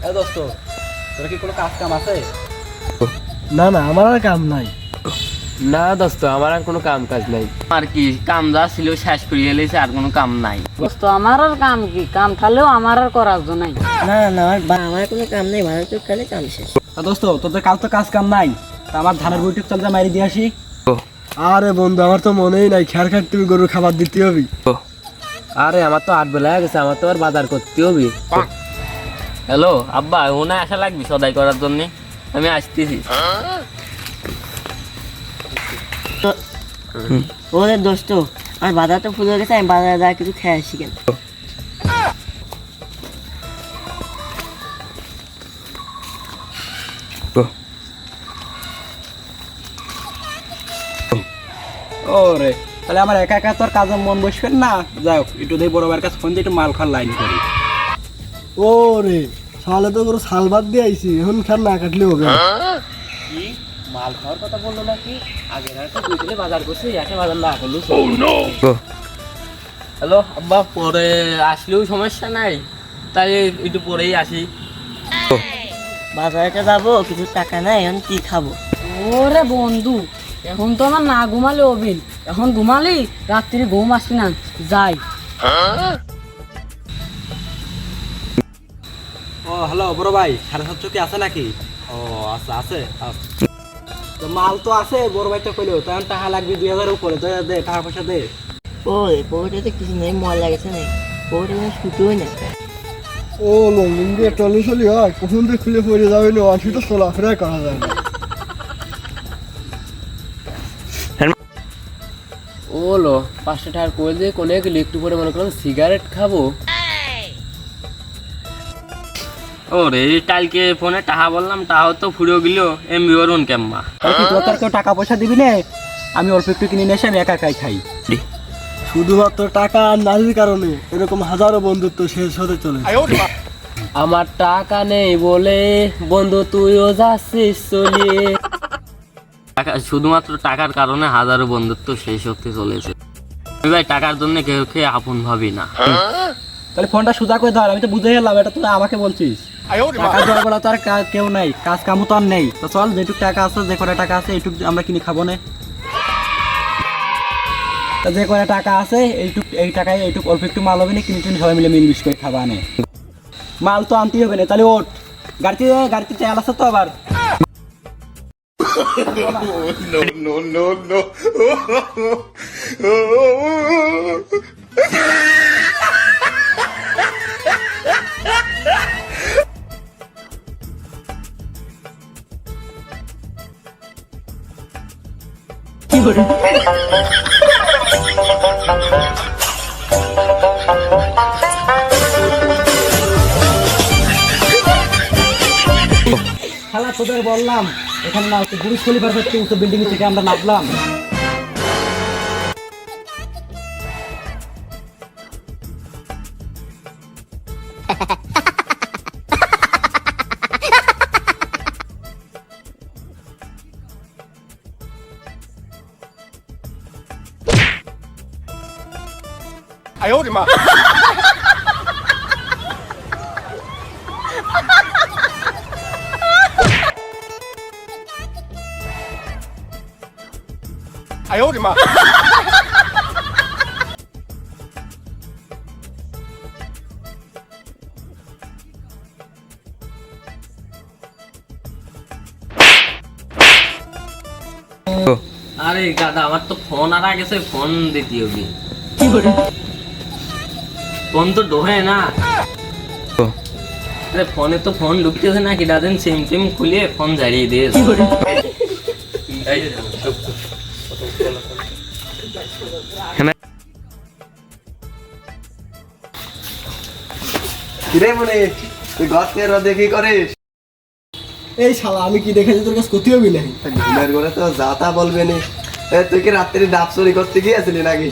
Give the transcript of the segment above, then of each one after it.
এ দোস্ত, তোর কি কোনো কাজ কাম আছে? না না, আমার আর কাম নাই। না দোস্ত, আমার আর কোনো কাম কাজ নাই। আর কি কাম যা ছিল শেষ করিয়ে এলেছে, আর কোনো কাম নাই। দোস্ত আমার আর কাম কি, কাম থাকলেও আমার আর করার জন্য নাই। না না, আমার কোনো কাম নেই, ভালো চোখ খেলে কাম শেষ। দোস্ত, তোদের কাল তো কাজ কাম নাই, তা আমার ধানের বইটুক চল যা মারি দিয়ে আসি। আরে বন্ধু, আমার তো মনেই নাই খেয়ার খাট তুমি গরুর খাবার দিতে হবে। আরে আমার তো 8 বেলা হয়ে গেছে, আমার তো আর বাজার করতে হবে। হ্যালো আব্বা, ওনা আসা লাগবি সদাই করার জন্য, আমি আসতেছি। ওরে দোস্ত, আমার বাজার তো ফুল হয়ে গেছে, আমি বাজারে যা কিছু খেয়ে আসি কেন। ওরে, তাহলে আমার একা একা তোর কাজে মন বসবে না। যাই হোক, একটু দিয়ে বড় ভাইয়ের কাছে ফোন দিয়ে একটু মাল খাওয়ার লাইন করি। ও রে, সালে তো গরু সাল বাদ দিয়ে আইছি, এখন খার না কাটলে হবে। কি মাল খাওয়ার কথা বললো নাকি? আগের আর তো 2 দিনে বাজার করছে, একা বাজার না করলো। হ্যালো আব্বা, পরে আসলেও সমস্যা নাই, তাই একটু পরেই আসি। বাজারে যাবো, কিছু টাকা নাই, এখন কি খাবো? ওরে বন্ধু, এখন তো আমার না ঘুমালে অবিন, এখন ঘুমালি রাত্রি ঘুম আসবি না, যাই। ও হ্যালো বড় ভাই, 750 কি আছে নাকি? ও আচ্ছা, আছে তো মাল তো আছে। বড় ভাই তো কইলো তখন টাকা লাগবে 2000 উপরে, তো দে, টাকা পয়সা দে। ওই পকেটে কিছু নেই, ময়লা গেছে নাই, পকেটে ছুটোই না। ও লঙ্গিন দিয়ে টলি চলি হয়, কখন দিয়ে খুলে পড়ে যাবে না, আনছি তো চলাফেরাই করা যায় না। ওলো 5টা টাকার কই দিয়ে কোনে গেলি, একটু পরে মনে করলাম সিগারেট খাবো। ওরে, কালকে ফোনে টাকা বললাম, টাকাও তো ফুরিয়ে গেল, এমবি অরুণ কেম্মা। তাহলে কি তোর কেউ টাকা পয়সা দিবি না? আমি অল্প একটু কিনে নিয়ে এসে আমি একা একাই খাই। শুধুমাত্র টাকা আর নারীর কারণে এরকম হাজারো বন্ধুত্ব শেষ হতে চলে। আমার টাকা নেই বলে বন্ধু তুইও যাচ্ছিস চলিয়ে। শুধুমাত্র টাকার কারণে হাজারো বন্ধুত্ব শেষ হতে চলেছে। আমি ভাই টাকার জন্য কেউ আপন ভাবি না। তাহলে ফোনটা সোজা করে ধর, আমি তো বুঝে গেলাম, এটা তুই আমাকে বলছিস। টাকা দেওয়ার বেলা তো আর কেউ নাই, কাজ কামও তো আর নেই। তো চল, যেটুক টাকা আছে, যে কটা টাকা আছে এইটুক আমরা কিনে খাবো না। যে কটা টাকা আছে এই টাকায় এইটুক অল্প একটু মাল হবে না, কিনে টিনে সবাই মিলে মিলমিশ করে খাবা নে। মাল তো আনতেই হবে না, তাহলে ওঠ। গাড়িতে তেল আছে তো আবার। খালা, তোদের বললাম এখানে না, বুরুজ খলিফার হচ্ছে উঁচু বিল্ডিং থেকে আমরা নামলাম। আরে দাদা, আমার তো ফোন আর গেছে, ফোন দিতে হবে। ফোন তো ডোহে না। আরে ফোনে তো ফোন ঢুকতেছে না, কি দাদেন সিম টিম খুলে ফোন জ্বালিয়ে দিয়েছে। কিরে মনে তুই গাছের দেখি করিস? এই শালা, আমি কি দেখেছি তোর কাছে ক্ষতি হবি নাকি? ঘুমের ঘরে তো যাতা বলবে নি। তুই কি রাত্রি ডাব চুরি করতে গিয়েছিলি নাকি?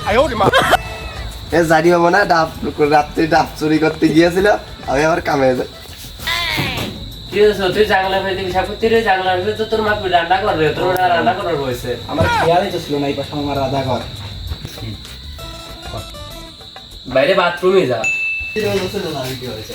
এ জানি হবো না, রাত্রি ডাব চুরি করতে গিয়েছিল, আমি আবার কামে যাই। কি হয়েছে? তুই জাগলা ফেলে দিবি সাকুতি রে, জাগলা ফেলে তো তোর মা রান্না করবে, তোর রান্না করার বয়সে। আমার খেয়ালই তো ছিল না এই পাশে আমার রাধা ঘর। বাইরে বাথরুমে যা। কি হয়েছে?